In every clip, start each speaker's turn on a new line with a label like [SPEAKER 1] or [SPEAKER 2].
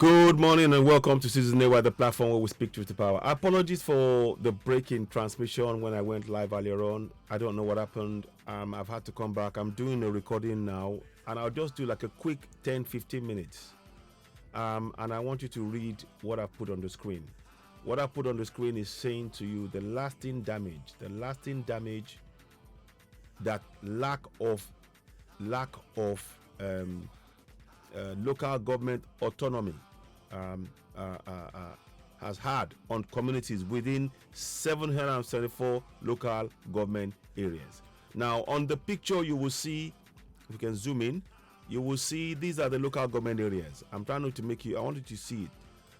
[SPEAKER 1] Good morning and welcome to Season A, the platform where we speak truth to power. Apologies for the break in transmission when I went live earlier on. I don't know what happened. I've had to come back. I'm doing a recording now, and I'll just do like a quick 10-15 minutes. And I want you to read what I put on the screen. What I put on the screen is saying to you the lasting damage that lack of local government autonomy has had on communities within 774 local government areas. Now, on the picture, you will see, if you can zoom in, you will see these are the local government areas. I'm trying to make you, I want you to see it.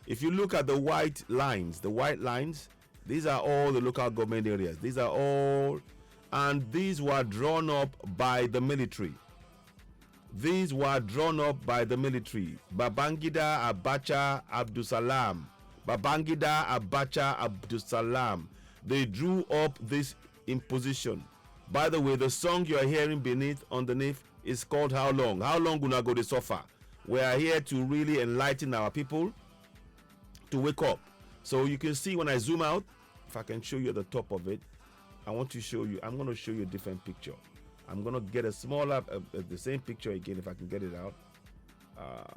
[SPEAKER 1] If you look at the white lines, these are all the local government areas. These are all, and these were drawn up by the military. Babangida Abacha Abdusalam. They drew up this imposition. By the way, the song you are hearing underneath is called How Long? How long gonna go to suffer? We are here to really enlighten our people to wake up. So you can see when I zoom out, if I can show you at the top of it, I'm going to show you a different picture. I'm going to get a smaller, the same picture again, if I can get it out.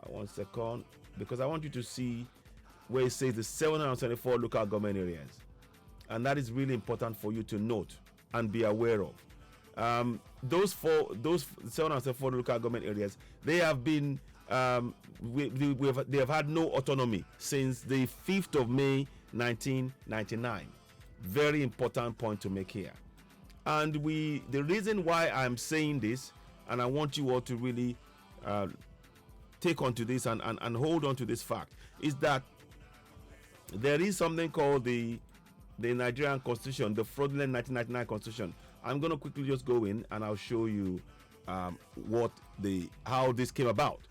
[SPEAKER 1] 1 second. Because I want you to see where it says the 774 local government areas. And that is really important for you to note and be aware of. Those 774 local government areas, they have been, they have had no autonomy since the 5th of May, 1999. Very important point to make here. And the reason why I'm saying this, and I want you all to really take on to this and hold on to this fact, is that there is something called the Nigerian Constitution, the Fraudulent 1999 Constitution. I'm going to quickly just go in and I'll show you how this came about.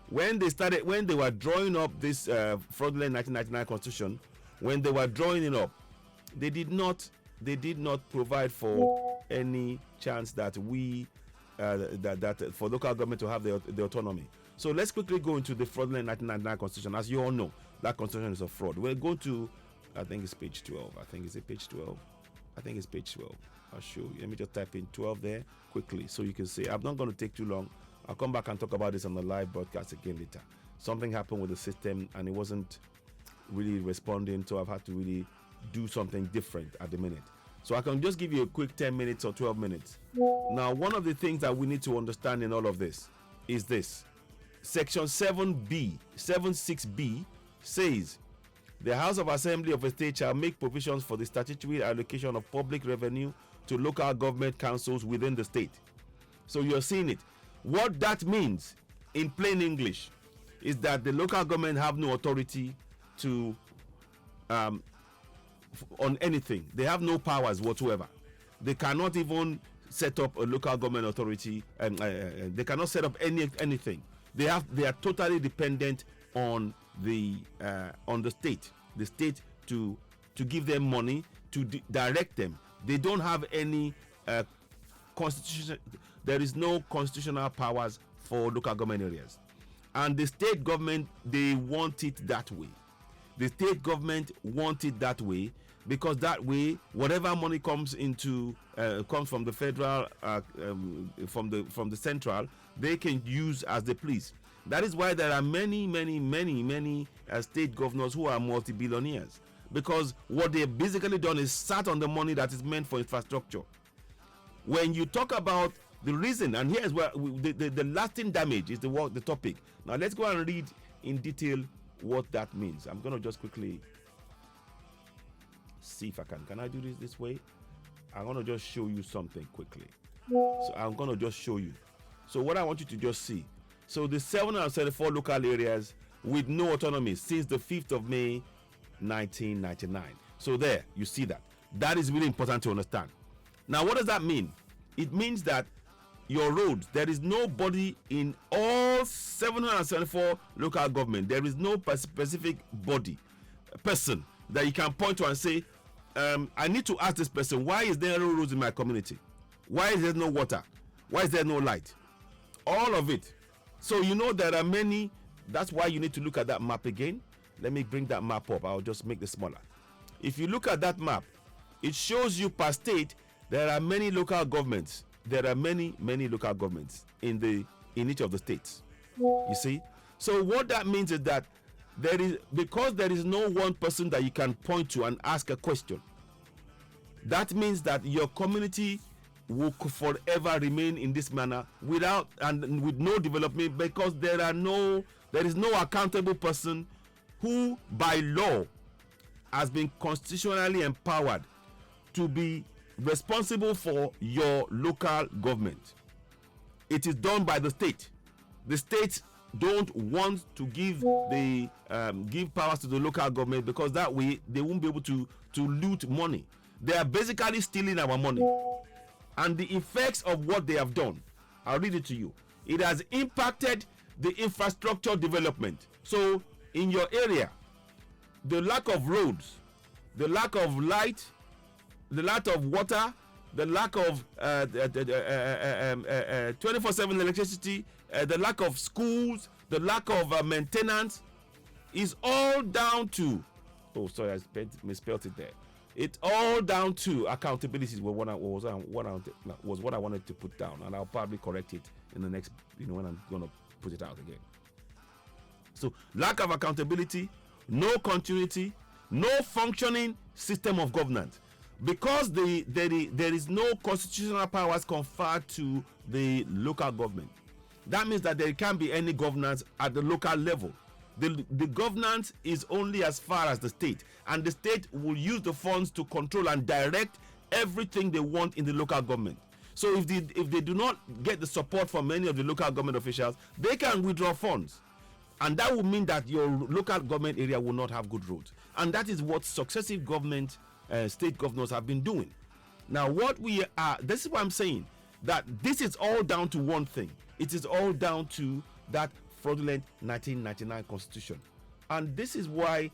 [SPEAKER 1] When they were drawing up this Fraudulent 1999 Constitution, when they were drawing it up, they did not provide for any chance that for local government to have the autonomy. So let's quickly go into the Fraudulent 1999 Constitution. As you all know, that Constitution is a fraud. We'll go to, I think it's page 12. I think it's page 12. I'll show you. Let me just type in 12 there quickly so you can see. I'm not going to take too long. I'll come back and talk about this on the live broadcast again later. Something happened with the system and it wasn't really responding, so I've had to really do something different at the minute. So I can just give you a quick 10 minutes or 12 minutes. Now, one of the things that we need to understand in all of this is this. Section 76B says, the House of Assembly of a state shall make provisions for the statutory allocation of public revenue to local government councils within the state. So you're seeing it. What that means in plain English is that the local government have no authority to on anything. They have no powers whatsoever. They cannot even set up a local government authority, and they cannot set up anything. They are totally dependent on the state to give them money, to direct them. They don't have any constitution. There is no constitutional powers for local government areas, and the state government, they want it that way. The state government want it that way because that way, whatever money comes from the federal, from the central, they can use as they please. That is why there are many state governors who are multi-billionaires, because what they've basically done is sat on the money that is meant for infrastructure. When you talk about the reason, and here's where the lasting damage is the topic. Now let's go and read in detail what that means. I'm going to just quickly see if I can I do this way? I'm going to just show you something quickly. So I'm going to just show you. So what I want you to just see. So the 774 local areas with no autonomy since the 5th of May 1999. So there, you see that. That is really important to understand. Now, what does that mean? It means that your roads, there is nobody in all 774 local government. There is no specific person that you can point to and say, I need to ask this person, why is there no roads in my community? Why is there no water? Why is there no light? All of it. So you know there are many That's why you need to look at that map again. Let me bring that map up. I'll just make this smaller. If you look at that map, it shows you per state there are many local governments. There are many local governments in each of the states. You see? So what that means is that because there is no one person that you can point to and ask a question. That means that your community will forever remain in this manner with no development, because there is no accountable person who by law has been constitutionally empowered to be responsible for your local government. It is done by the state. The states don't want to give powers to the local government, because that way they won't be able to loot money. They are basically stealing our money. And the effects of what they have done, I'll read it to you. It has impacted the infrastructure development. So in your area, the lack of roads, the lack of light, the lack of water, the lack of 24/7 electricity, the lack of schools, the lack of maintenance is all down to, oh sorry, I misspelled it there. It's all down to accountability was what I wanted to put down, and I'll probably correct it in the next, when I'm going to put it out again. So lack of accountability, no continuity, no functioning system of governance, because there is no constitutional powers conferred to the local government. That means that there can't be any governance at the local level. The governance is only as far as the state, and the state will use the funds to control and direct everything they want in the local government. So if they do not get the support from many of the local government officials, they can withdraw funds, and that will mean that your local government area will not have good roads. And that is what successive government state governors have been doing. Now this is what I'm saying, that this is all down to one thing. It is all down to that fraudulent 1999 constitution. And this is why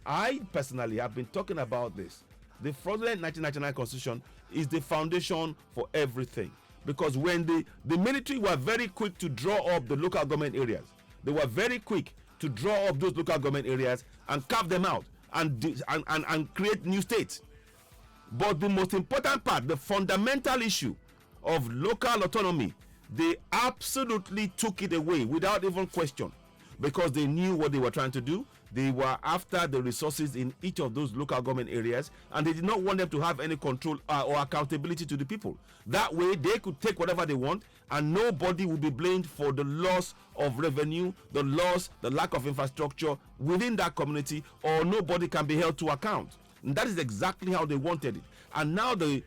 [SPEAKER 1] I personally have been talking about this. The fraudulent 1999 constitution is the foundation for everything, because when the military were very quick to draw up the local government areas, they were very quick to draw up those local government areas and carve them out and create new states. But the most important part, the fundamental issue of local autonomy, they absolutely took it away without even question, because they knew what they were trying to do. They were after the resources in each of those local government areas, and they did not want them to have any control or accountability to the people. That way they could take whatever they want, and nobody would be blamed for the loss of revenue, the lack of infrastructure within that community, or nobody can be held to account. And that is exactly how they wanted it. And now the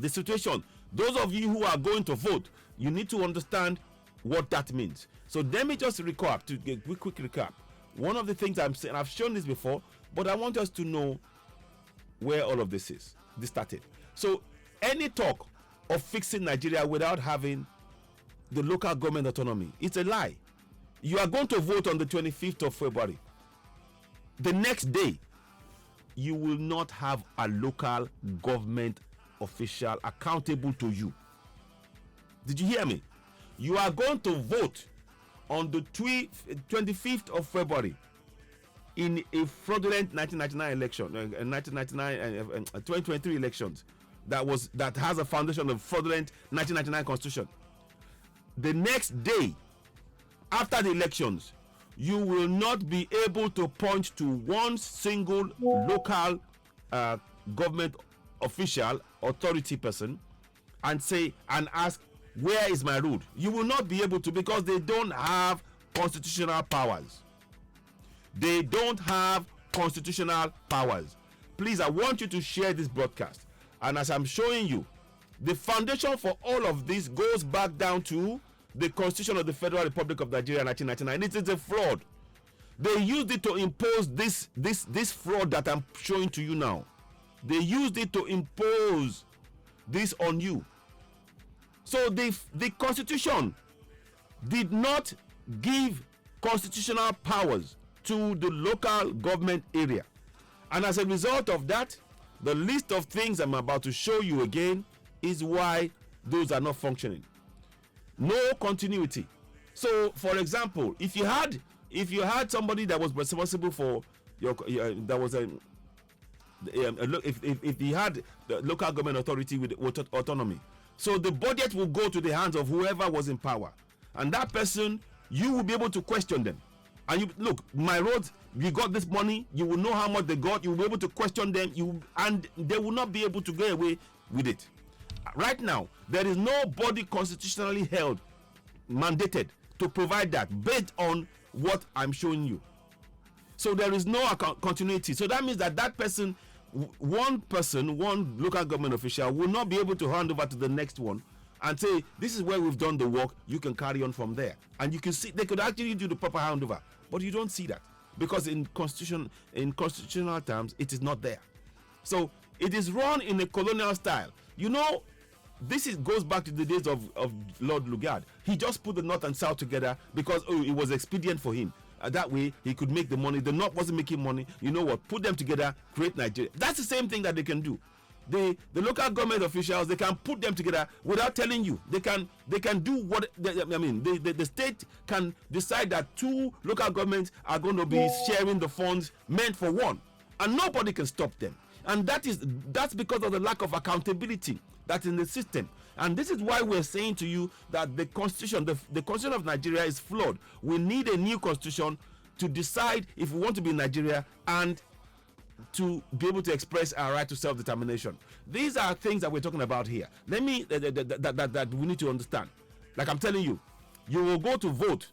[SPEAKER 1] situation, those of you who are going to vote, you need to understand what that means. So let me just recap, to get a quick recap. One of the things I'm saying, I've shown this before, but I want us to know where all of this started. So any talk of fixing Nigeria without having the local government autonomy, it's a lie. You are going to vote on the 25th of February. The next day, you will not have a local government official accountable to you. Did you hear me? You are going to vote on the 25th of February in a fraudulent 1999 election, 2023 elections that has a foundation of fraudulent 1999 constitution. The next day after the elections, you will not be able to point to one single local government official, authority person, and ask, where is my road? You will not be able to, because they don't have constitutional powers. They don't have constitutional powers. Please, I want you to share this broadcast. And as I'm showing you, the foundation for all of this goes back down to the Constitution of the Federal Republic of Nigeria 1999. It is a fraud. They used it to impose this fraud that I'm showing to you now. They used it to impose this on you. So the Constitution did not give constitutional powers to the local government area. And as a result of that, the list of things I'm about to show you again is why those are not functioning. No continuity. So, for example, if you had somebody that was responsible for that was if you had the local government authority with autonomy, so the budget will go to the hands of whoever was in power, and that person, you will be able to question them. And you look, my roads, you got this money, you will know how much they got, you will be able to question them, and they will not be able to get away with it. Right now, there is no body constitutionally held, mandated to provide that based on what I'm showing you. So there is no continuity. So that means that person, one local government official will not be able to hand over to the next one and say, this is where we've done the work, you can carry on from there. And you can see they could actually do the proper handover, but you don't see that because in constitutional terms it is not there. So it is run in a colonial style. You know, goes back to the days of Lord Lugard. He just put the North and South together because it was expedient for him. That way he could make the money. The North wasn't making money. You know what? Put them together, create Nigeria. That's the same thing that they can do. The local government officials, they can put them together without telling you. They can do what the state can decide that two local governments are going to be sharing the funds meant for one, and nobody can stop them. And that's because of the lack of accountability that's in the system. And this is why we're saying to you that the constitution, the constitution of Nigeria is flawed. We need a new constitution to decide if we want to be in Nigeria and to be able to express our right to self-determination. These are things that we're talking about here. Let me that we need to understand. Like I'm telling you, you will go to vote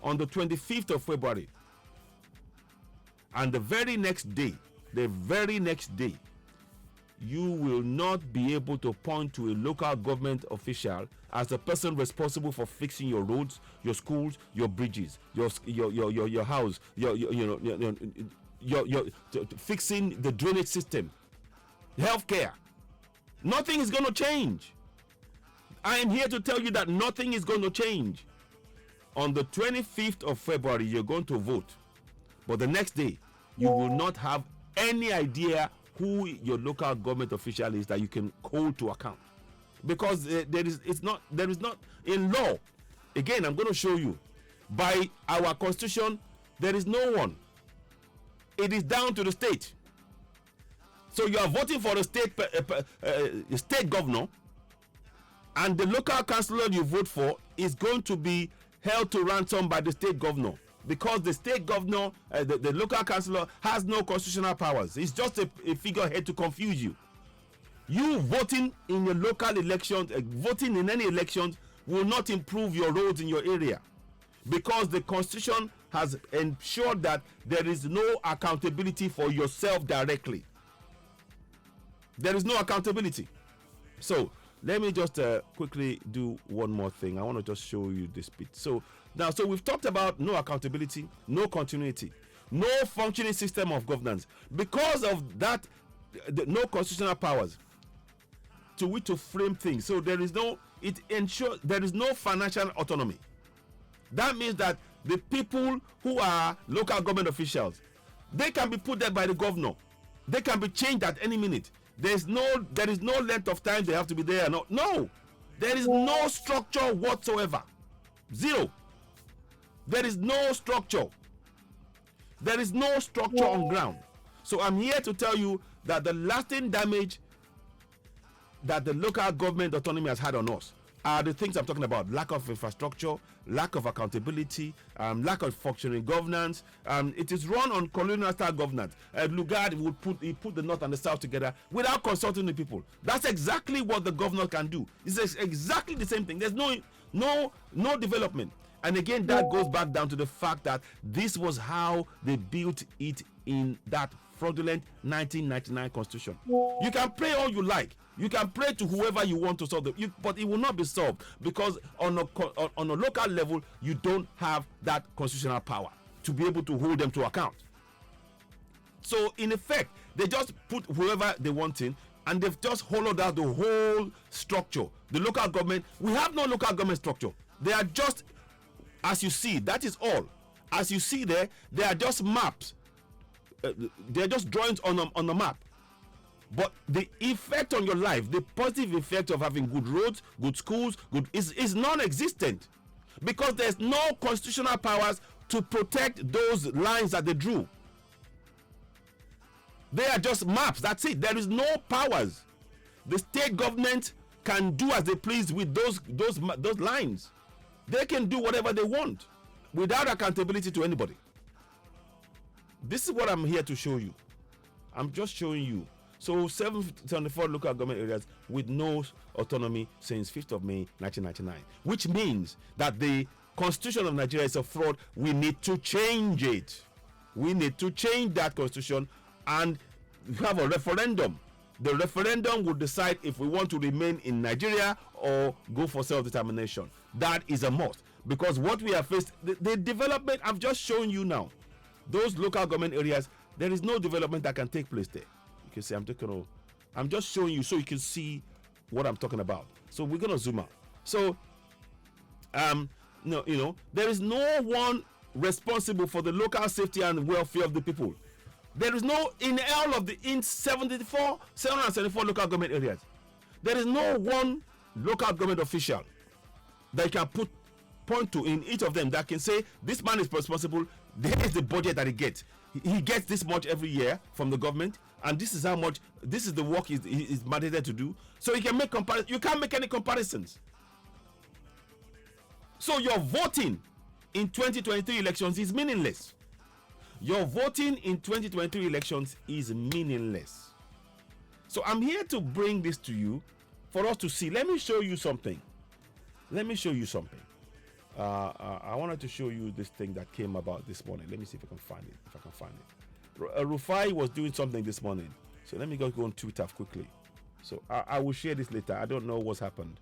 [SPEAKER 1] on the 25th of February, and the very next day, you will not be able to point to a local government official as the person responsible for fixing your roads, your schools, your bridges, your house, your fixing the drainage system, healthcare. Nothing is going to change. I am here to tell you that nothing is going to change. On the 25th of February, you're going to vote, but the next day, you will not have any idea who your local government official is that you can hold to account, because there is not in law. Again, I'm going to show you by our constitution, there is no one. It is down to the state. So you are voting for a state governor, and the local councillor you vote for is going to be held to ransom by the state governor, because the state governor, the local councillor, has no constitutional powers. It's just a figurehead to confuse you. You voting in your local elections, voting in any elections, will not improve your roads in your area, because the constitution has ensured that there is no accountability for yourself directly. There is no accountability. So let me just quickly do one more thing. I want to just show you this bit. So we've talked about no accountability, no continuity, no functioning system of governance. Because of that, no constitutional powers to which to frame things. So it ensures there is no financial autonomy. That means that the people who are local government officials, they can be put there by the governor. They can be changed at any minute. There is no length of time they have to be there. No, there is no structure whatsoever. Zero. There is no structure. There is no structure on ground. So I'm here to tell you that the lasting damage that the local government autonomy has had on us are the things I'm talking about: lack of infrastructure, lack of accountability, lack of functioning governance. It is run on colonial style governance. Lugard would put the North and the South together without consulting the people. That's exactly what the governor can do. It's exactly the same thing. There's no development. And again, that goes back down to the fact that this was how they built it in that fraudulent 1999 constitution. You can pray all you like. You can pray to whoever you want to solve it, but it will not be solved, because on a local level, you don't have that constitutional power to be able to hold them to account. So in effect, they just put whoever they want in, and they've just hollowed out the whole structure. The local government, we have no local government structure. They are just, as you see, that is all. As you see there, they are just maps. They're just drawings on the map. But the effect on your life, the positive effect of having good roads, good schools, is non-existent. because there's no constitutional powers to protect those lines that they drew. They are just maps. That's it. There is no powers. The state government can do as they please with those lines. They can do whatever they want without accountability to anybody. This is what I'm here to show you. I'm just showing you. So 774 local government areas with no autonomy since 5th of May 1999, which means that the Constitution of Nigeria is a fraud. We need to change it. We need to change that constitution and have a referendum. The referendum will decide if we want to remain in Nigeria or go for self-determination. That is a must, because what we have faced, the development I've just shown you now, those local government areas, there is no development that can take place there. You can see I'm just showing you so you can see what I'm talking about. So we're gonna zoom out. So no, there is no one responsible for the local safety and welfare of the people. There is no, in all of the 774 local government areas, there is no one local government official that can point to in each of them that can say this man is responsible. There is the budget that he gets. He gets this much every year from the government, and this is how much. This is the work he's mandated to do. So you can make comparisons. You can't make any comparisons. So your voting in 2023 elections is meaningless. Your voting in 2023 elections is meaningless. So I'm here to bring this to you for us to see. Let me show you something. I wanted to show you this thing that came about this morning. Let me see if I can find it. Rufai was doing something this morning. So let me go on Twitter quickly. So I will share this later. I don't know what's happened.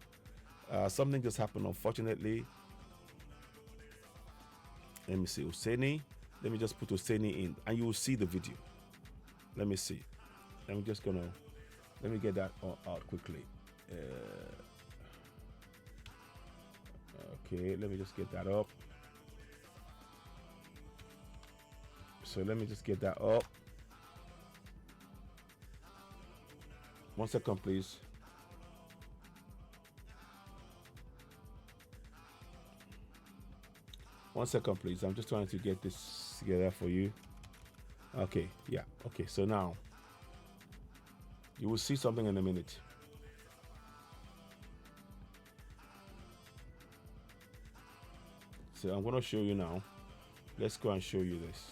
[SPEAKER 1] Something just happened, unfortunately. Let me see. Hosseini. Let me just put Hosseini in and you will see the video. Let me see. Let me get that out quickly. Okay, let me just get that up. So let me just get that up. 1 second, please. One second, please. I'm just trying to get this together for you. Okay, yeah. Okay, so now you will see something in a minute. So I'm going to show you now. Let's go and show you this.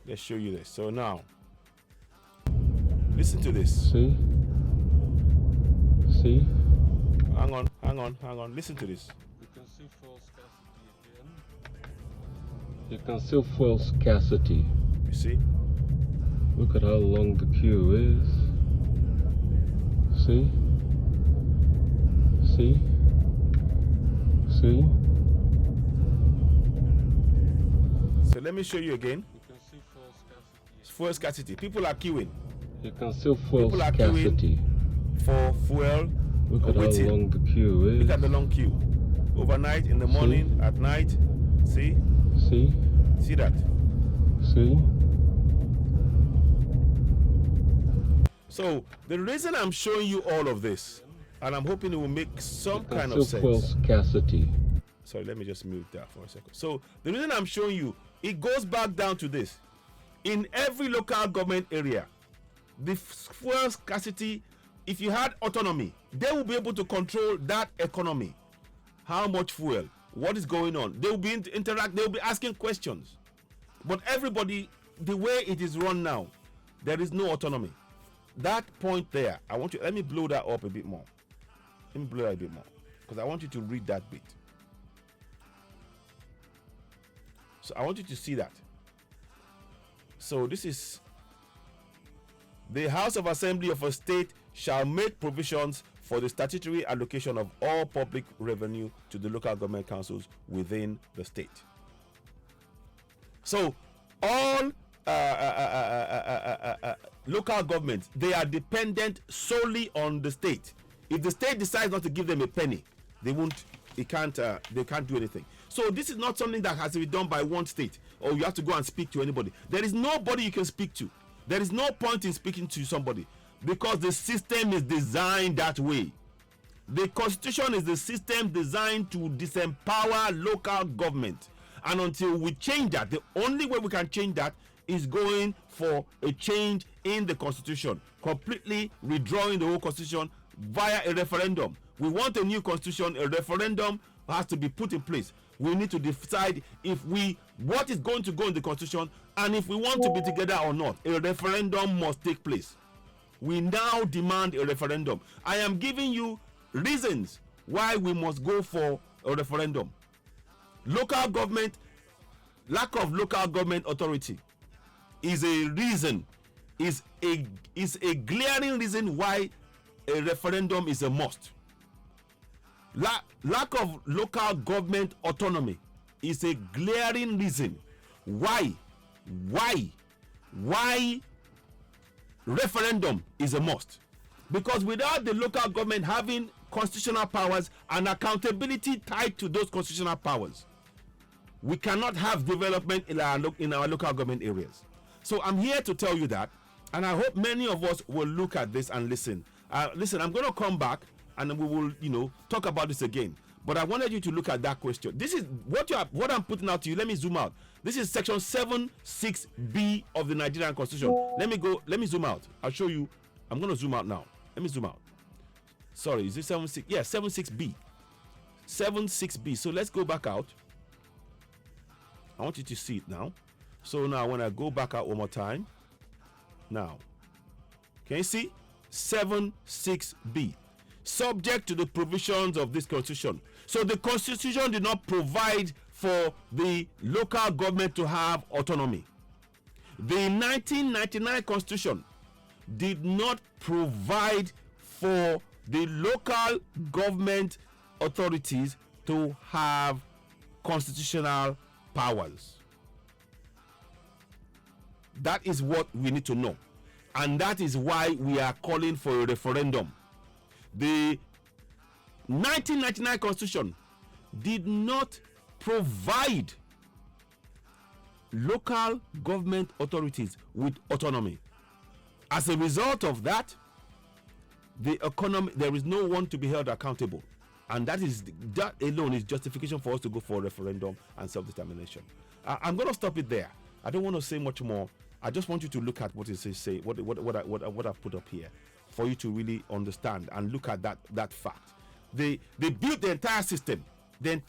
[SPEAKER 1] Let's show you this. So now, listen to this.
[SPEAKER 2] See?
[SPEAKER 1] Hang on. Listen to this.
[SPEAKER 2] You can see fuel scarcity again. You can see fuel scarcity.
[SPEAKER 1] You see?
[SPEAKER 2] Look at how long the queue is. See?
[SPEAKER 1] So let me show you again.
[SPEAKER 2] You can see fuel scarcity.
[SPEAKER 1] Fuel scarcity. People are queuing.
[SPEAKER 2] You can see fuel scarcity.
[SPEAKER 1] For fuel.
[SPEAKER 2] Look at
[SPEAKER 1] waiting.
[SPEAKER 2] how long the queue is.
[SPEAKER 1] Look at the long queue. Overnight, in the morning, at night. See? See that?
[SPEAKER 2] See?
[SPEAKER 1] So the reason I'm showing you all of this, and I'm hoping it will make some kind of sense.
[SPEAKER 2] Fuel scarcity.
[SPEAKER 1] Sorry, let me just mute that for a second. So the reason I'm showing you, it goes back down to this. In every local government area, the fuel scarcity, if you had autonomy, they will be able to control that economy. How much fuel? What is going on? They will be they will be asking questions. But everybody, the way it is run now, there is no autonomy. That point there, let me blow that up a bit more. Let me blow that a bit more, because I want you to read that bit. So I want you to see that. So this is: the House of Assembly of a state shall make provisions for the statutory allocation of all public revenue to the local government councils within the state. So all local governments, they are dependent solely on the state. If the state decides not to give them a penny, they can't do anything. So this is not something that has to be done by one state, or you have to go and speak to anybody. There is nobody you can speak to. There is no point in speaking to somebody, because the system is designed that way. The constitution is the system designed to disempower local government. And until we change that, the only way we can change that is going for a change in the constitution, completely redrawing the whole constitution via a referendum. We want a new constitution. A referendum has to be put in place. We need to decide what is going to go in the constitution, and if we want to be together or not. A referendum must take place. We now demand a referendum. I am giving you reasons why we must go for a referendum. Local government, lack of local government authority is a reason, is a glaring reason why a referendum is a must. Lack of local government autonomy is a glaring reason why referendum is a must. Because without the local government having constitutional powers and accountability tied to those constitutional powers, we cannot have development in our local government areas. So I'm here to tell you that, and I hope many of us will look at this and listen. Listen, I'm going to come back and we will, talk about this again. But I wanted you to look at that question. This is what I'm putting out to you. Let me zoom out. This is section 76B of the Nigerian Constitution. Let me zoom out. I'll show you. I'm going to zoom out now. Let me zoom out. Sorry, is it 76? Yeah, 76B. 76B. So let's go back out. I want you to see it now. So now when I go back out one more time. Now, can you see? 76B. Subject to the provisions of this constitution. So the constitution did not provide for the local government to have autonomy. The 1999 constitution did not provide for the local government authorities to have constitutional powers. That is what we need to know. And that is why we are calling for a referendum. The 1999 constitution did not provide local government authorities with autonomy. As a result of that, the economy, there is no one to be held accountable. And that alone is justification for us to go for a referendum and self-determination. I'm going to stop it there. I don't want to say much more. I just want you to look at what it says, what I put up here, for you to really understand and look at that fact. They built the entire system. The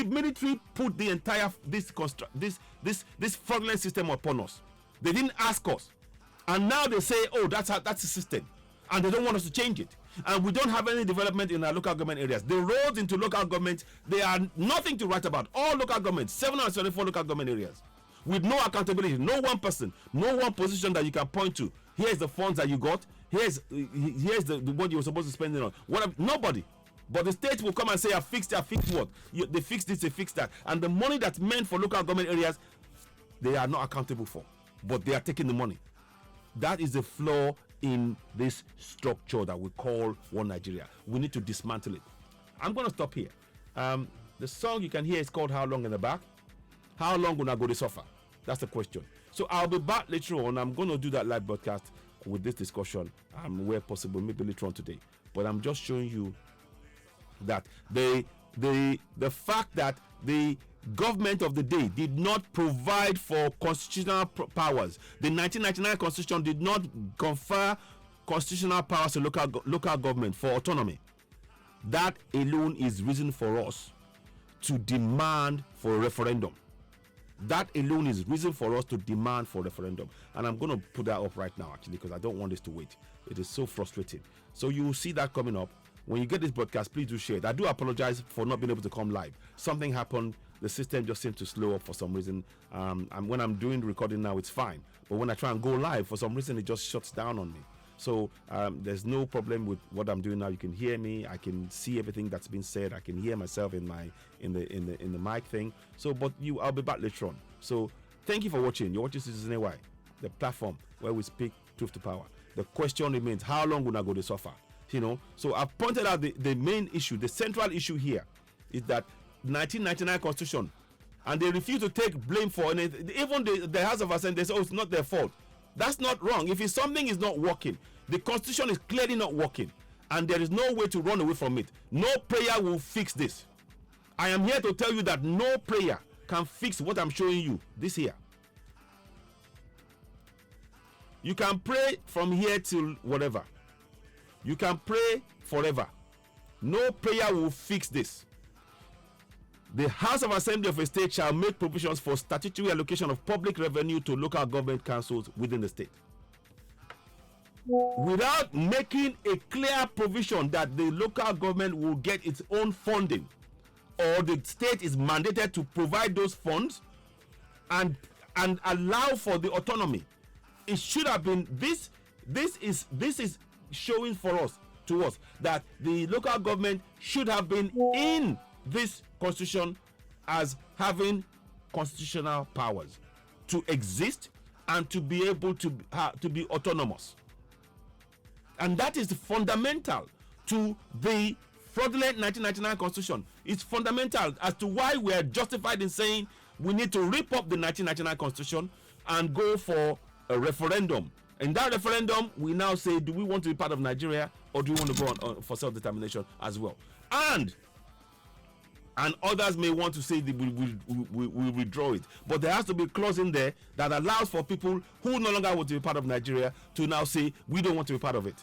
[SPEAKER 1] military put the entire this fraudulent system upon us. They didn't ask us, and now they say, "Oh, that's the system," and they don't want us to change it. And we don't have any development in our local government areas. The roads into local government, they are nothing to write about. All local governments, 774 local government areas, with no accountability, no one person, no one position that you can point to. Here's the funds that you got. Here's the what you were supposed to spend it on. Nobody. But the state will come and say, I fixed what? They fixed this, they fixed that. And the money that's meant for local government areas, they are not accountable for. But they are taking the money. That is the flaw in this structure that we call One Nigeria. We need to dismantle it. I'm going to stop here. The song you can hear is called How Long in the Back. How long will I go to suffer? That's the question. So I'll be back later on. I'm going to do that live broadcast with this discussion where possible, maybe later on today. But I'm just showing you that the fact that the government of the day did not provide for constitutional powers. The 1999 constitution did not confer constitutional powers to local government for autonomy. That alone is reason for us to demand for a referendum. That alone is reason for us to demand for a referendum. And I'm going to put that up right now, actually, because I don't want this to wait. It is so frustrating. So you will see that coming up. When you get this broadcast, please do share it. I do apologize for not being able to come live. Something happened. The system just seemed to slow up for some reason. And when I'm doing the recording now, it's fine. But when I try and go live, for some reason, it just shuts down on me. So there's no problem with what I'm doing now. You can hear me. I can see everything that's been said. I can hear myself in the mic thing. So, but I'll be back later on. So thank you for watching. You're watching Citizen AY, the platform where we speak truth to power. The question remains: how long will I go to suffer? So I've pointed out the main issue, the central issue here is that 1999 constitution, and they refuse to take blame for anything. Even the House of Assembly, they say, oh, it's not their fault. That's not wrong. If something is not working, the constitution is clearly not working, and there is no way to run away from it. No prayer will fix this. I am here to tell you that no prayer can fix what I'm showing you this here. You can pray from here till whatever. You can pray forever. No prayer will fix this. The House of Assembly of a state shall make provisions for statutory allocation of public revenue to local government councils within the state. Without making a clear provision that the local government will get its own funding, or the state is mandated to provide those funds and allow for the autonomy, it should have been this is showing to us that the local government should have been in this constitution as having constitutional powers to exist and to be able to be autonomous. And that is fundamental to the fraudulent 1999 constitution. It's fundamental as to why we are justified in saying we need to rip up the 1999 constitution and go for a referendum. In that referendum, we now say, do we want to be part of Nigeria, or do we want to go on for self-determination as well? And others may want to say that we withdraw it, but there has to be a clause in there that allows for people who no longer want to be part of Nigeria to now say we don't want to be part of it.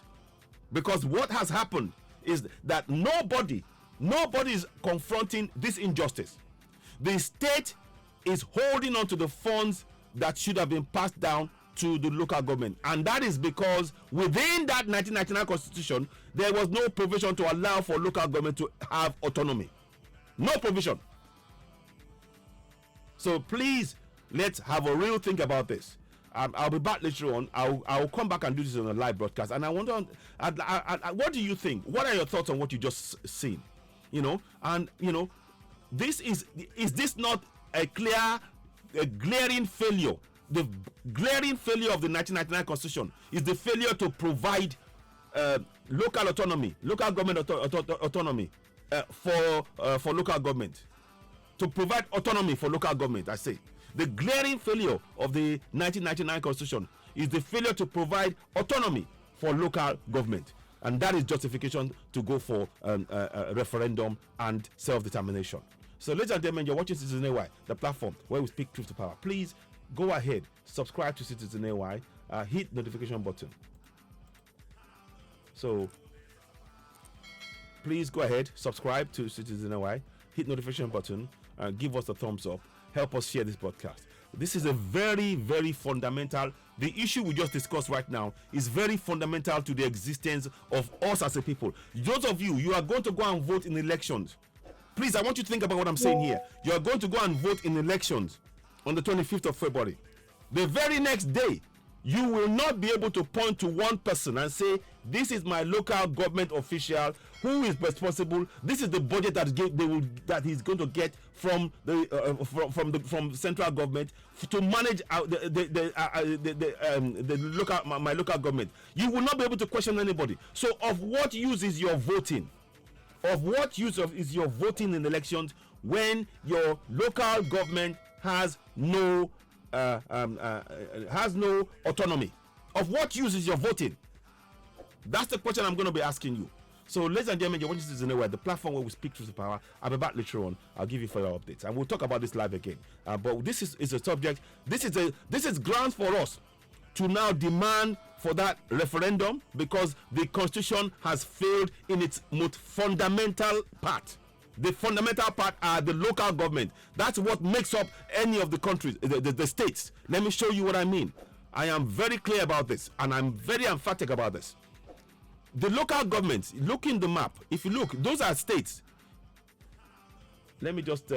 [SPEAKER 1] Because what has happened is that nobody is confronting this injustice. The state is holding on to the funds that should have been passed down to the local government, and that is because within that 1999 constitution there was no provision to allow for local government to have autonomy. No provision. So please, let's have a real think about this. I'll be back later on. I'll come back and do this on a live broadcast. And I wonder, what do you think? What are your thoughts on what you just seen? This is this not a glaring failure? The glaring failure of the 1999 Constitution is the failure to provide local autonomy, local government autonomy for local government. To provide autonomy for local government, I say. The glaring failure of the 1999 Constitution is the failure to provide autonomy for local government. And that is justification to go for a referendum and self-determination. So, ladies and gentlemen, you're watching Citizen AY, the platform where we speak truth to power. Please go ahead, subscribe to Citizen AY, hit notification button. So, please go ahead, subscribe to Citizen AY, hit notification button, give us a thumbs up. Help us share this broadcast. This is a very, very fundamental. The issue we just discussed right now is very fundamental to the existence of us as a people. Those of you are going to go and vote in elections. Please, I want you to think about what I'm saying here. You are going to go and vote in elections on the 25th of February. The very next day, you will not be able to point to one person and say, this is my local government official who is responsible. This is the budget that he's going to get from the central government to manage my local government. You will not be able to question anybody. So, of what use is your voting? Of what use is your voting in elections when your local government has no autonomy? Of what use is your voting? That's the question I'm going to be asking you. So, ladies and gentlemen, you're watching Citizen AY, the platform where we speak truth to power. I'll be back later on. I'll give you further updates, and we'll talk about this live again. But this is a subject. This is grounds for us to now demand for that referendum, because the Constitution has failed in its most fundamental part. The fundamental part are the local government. That's what makes up any of the countries, the states. Let me show you what I mean. I am very clear about this, and I'm very emphatic about this. The local governments, look in the map. If you look, those are states. Let me just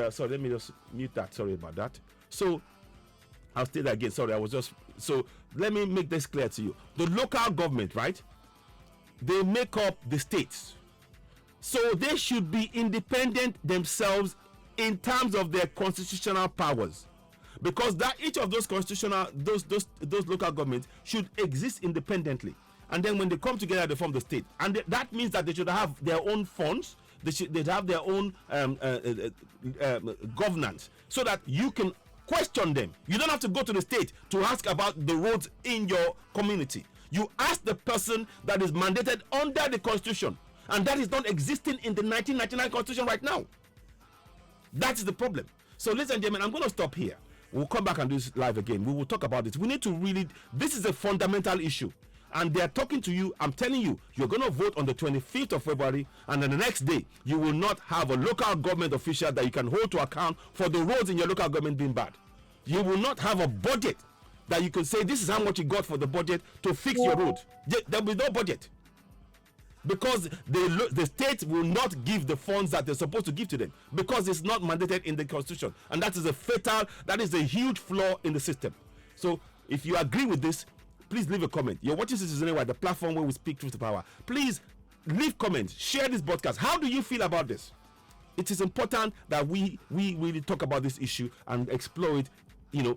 [SPEAKER 1] mute that. Sorry about that. So, I'll state that again. Sorry, so let me make this clear to you. The local government, right? They make up the states. So they should be independent themselves in terms of their constitutional powers, because that each of those those local governments should exist independently, and then when they come together they form the state, and that means that they should have their own funds. They have their own governance, so that you can question them. You don't have to go to the state to ask about the roads in your community. You ask the person that is mandated under the Constitution, and that is not existing in the 1999 Constitution right now. That is the problem. So, ladies and gentlemen, I'm going to stop here. We'll come back and do this live again. We will talk about it. We need to really, this is a fundamental issue. And they are talking to you. I'm telling you, you're going to vote on the 25th of February, and then the next day, you will not have a local government official that you can hold to account for the roads in your local government being bad. You will not have a budget that you can say, this is how much you got for the budget to fix your road. There will be no budget. Because the state will not give the funds that they're supposed to give to them, because it's not mandated in the Constitution. And that is that is a huge flaw in the system. So if you agree with this, please leave a comment. You're watching Citizen Anyway, the platform where we speak truth to power. Please leave comments, share this broadcast. How do you feel about this? It is important that we really talk about this issue and explore it,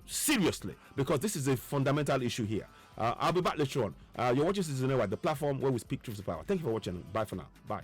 [SPEAKER 1] seriously, because this is a fundamental issue here. I'll be back later on. You're watching Citizen Anyway, the platform where we speak truth to power. Thank you for watching. Bye for now. Bye.